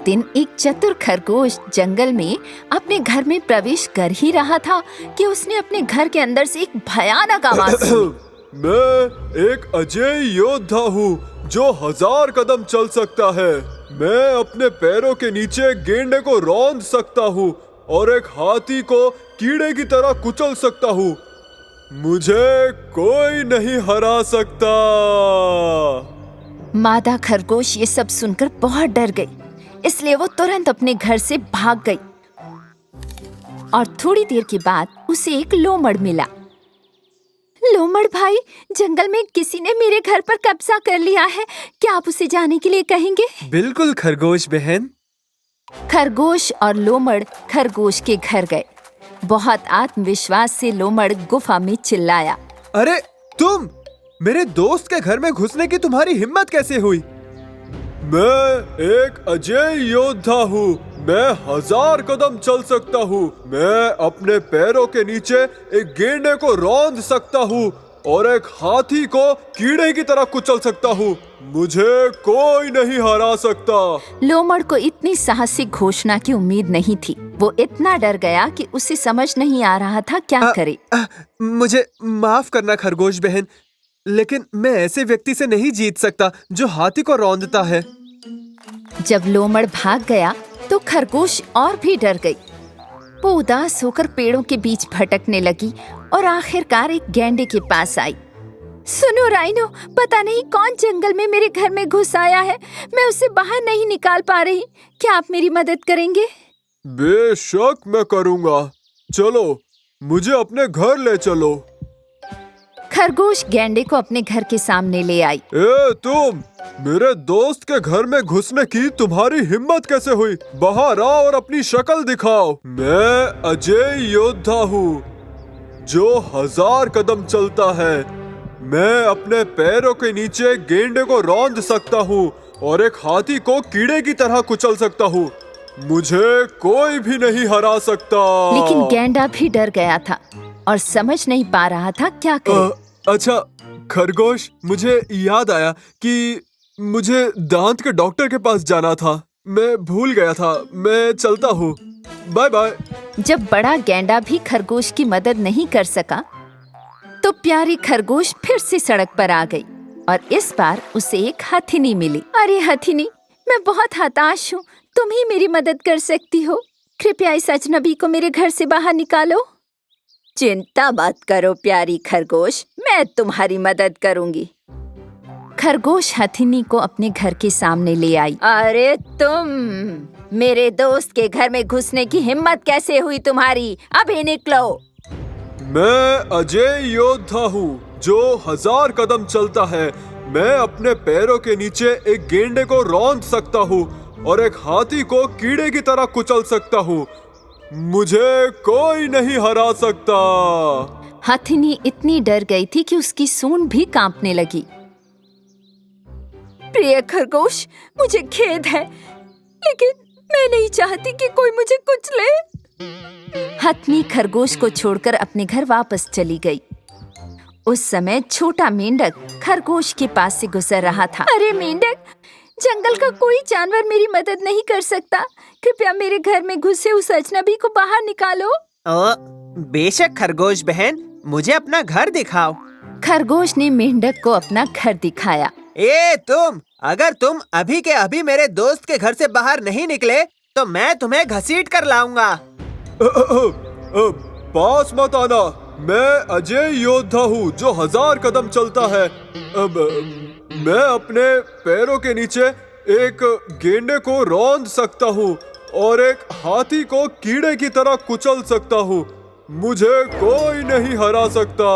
दिन एक चतुर खरगोश जंगल में अपने घर में प्रवेश कर ही रहा था कि उसने अपने घर के अंदर से एक भयानक आवाज सुनी। मैं एक अजेय योद्धा हूँ जो 1000 कदम चल सकता है। मैं अपने पैरों के नीचे गेंडे को रौंद सकता हूँ और एक हाथी को कीड़े की तरह कुचल सकता हूँ। मुझे कोई नहीं हरा सकता। मादा खरगोश ये सब सुनकर बहुत डर गई, इसलिए वो तुरंत अपने घर से भाग गई। और थोड़ी देर के बाद उसे एक लोमड़ मिला। लोमड़ भाई, जंगल में किसी ने मेरे घर पर कब्जा कर लिया है, क्या आप उसे जाने के लिए कहेंगे? बिल्कुल खरगोश बहन। खरगोश और लोमड़ खरगोश के घर गए। बहुत आत्मविश्वास से लोमड़ गुफा में चिल्लाया, अरे तुम! मेरे दोस्त के घर में घुसने की तुम्हारी हिम्मत कैसे हुई? मैं एक अजेय योद्धा हूँ। मैं 1000 कदम चल सकता हूँ। मैं अपने पैरों के नीचे एक गेंडे को रौंद सकता हूँ और एक हाथी को कीड़े की तरह कुचल सकता हूँ। मुझे कोई नहीं हरा सकता। लोमड़ को इतनी साहसिक घोषणा की उम्मीद नहीं थी। वो इतना डर गया कि उसे समझ नहीं आ रहा था क्या करे। मुझे माफ करना खरगोश बहन, लेकिन मैं ऐसे व्यक्ति से नहीं जीत सकता जो हाथी को रौंदता है। जब लोमड़ भाग गया तो खरगोश और भी डर गई। वो उदास होकर पेड़ों के बीच भटकने लगी और आखिरकार एक गैंडे के पास आई। सुनो राइनो, पता नहीं कौन जंगल में मेरे घर में घुस आया है। मैं उसे बाहर नहीं निकाल पा रही। क्या आप मेरी मदद करेंगे? बेशक मैं करूँगा। चलो, मुझे अपने घर ले चलो। खरगोश गैंडे को अपने घर के सामने ले आई। ए तुम! मेरे दोस्त के घर में घुसने की तुम्हारी हिम्मत कैसे हुई? बाहर आओ और अपनी शक्ल दिखाओ। मैं अजेय योद्धा हूँ जो 1000 कदम चलता है। मैं अपने पैरों के नीचे गेंडे को रौंद सकता हूँ और एक हाथी को कीड़े की तरह कुचल सकता हूँ। मुझे कोई भी नहीं हरा सकता। लेकिन गैंडा भी डर गया था और समझ नहीं पा रहा था क्या करे। अच्छा खरगोश, मुझे याद आया कि मुझे दांत के डॉक्टर के पास जाना था। मैं भूल गया था। मैं चलता हूँ। Bye bye. जब बड़ा गैंडा भी खरगोश की मदद नहीं कर सका तो प्यारी खरगोश फिर से सड़क पर आ गई और इस बार उसे एक हथिनी मिली। अरे हथिनी, मैं बहुत हताश हूँ। तुम ही मेरी मदद कर सकती हो। कृपया इस अजनबी को मेरे घर से बाहर निकालो। चिंता मत करो प्यारी खरगोश, मैं तुम्हारी मदद करूंगी। खरगोश हथिनी को अपने घर के सामने ले आई। अरे तुम! मेरे दोस्त के घर में घुसने की हिम्मत कैसे हुई तुम्हारी? अभी निकलो। मैं अजेय योद्धा हूँ जो 1000 कदम चलता है। मैं अपने पैरों के नीचे एक गेंडे को रौंद सकता हूँ और एक हाथी को कीड़े की तरह कुचल सकता हूँ। मुझे कोई नहीं हरा सकता। हथिनी इतनी डर गई थी कि उसकी सूंड भी कांपने लगी। प्रिय खरगोश, मुझे खेद है, लेकिन मैं नहीं चाहती कि कोई मुझे कुचले। हथिनी खरगोश को छोड़कर अपने घर वापस चली गई। उस समय छोटा मेंढक खरगोश के पास से गुजर रहा था। अरे मेंढक, जंगल का कोई जानवर मेरी मदद नहीं कर सकता। कृपया मेरे घर में घुसे उस अजनबी को बाहर निकालो। बेशक खरगोश बहन, मुझे अपना घर दिखाओ। खरगोश ने मेंढक को अपना घर दिखाया। ए तुम! अगर तुम अभी के अभी मेरे दोस्त के घर से बाहर नहीं निकले तो मैं तुम्हें घसीट कर लाऊंगा। पास मत आना। मैं अजेय योद्धा हूँ जो 1000 कदम चलता है। मैं अपने पैरों के नीचे एक गेंडे को रौंद सकता हूँ और एक हाथी को कीड़े की तरह कुचल सकता हूँ। मुझे कोई नहीं हरा सकता।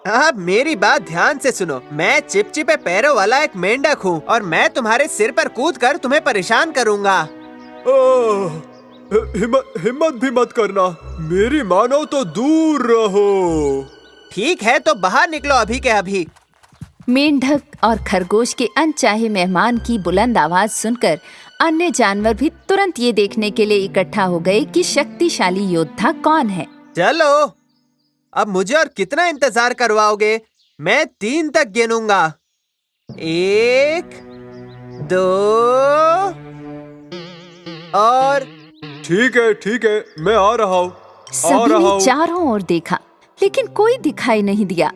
अब मेरी बात ध्यान से सुनो। मैं चिपचिपे पैरों वाला एक मेंढक हूँ और मैं तुम्हारे सिर पर कूदकर तुम्हें परेशान करूँगा। हिम्मत भी मत करना। मेरी मानो तो दूर रहो। ठीक है, तो बाहर निकलो अभी के अभी। मेंढक और खरगोश के अनचाहे मेहमान की बुलंद आवाज सुनकर अन्य जानवर भी तुरंत ये देखने के लिए इकट्ठा हो गए कि शक्तिशाली योद्धा कौन है। चलो, अब मुझे और कितना इंतजार करवाओगे? मैं 3 तक गिनूंगा। 1, 2, ठीक है, मैं आ रहा हूँ। सभी ने चारों ओर देखा, लेकिन कोई दिखाई नहीं दिया।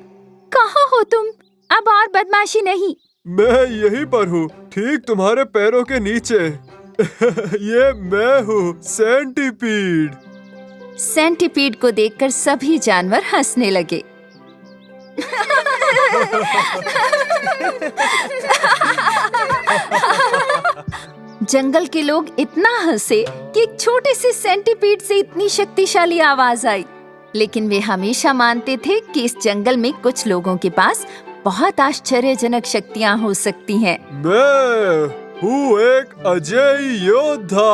कहाँ हो तुम? अब और बदमाशी नहीं। मैं यहीं पर हूँ, ठीक तुम्हारे पैरों के नीचे। ये मैं हूँ, सेंटीपीड। सेंटीपीड को देखकर सभी जानवर हंसने लगे। जंगल के लोग इतना हंसे कि एक छोटे से सेंटीपीड से इतनी शक्तिशाली आवाज आई। लेकिन वे हमेशा मानते थे कि इस जंगल में कुछ लोगों के पास बहुत आश्चर्यजनक शक्तियाँ हो सकती हैं। मैं हूँ एक अजय योद्धा।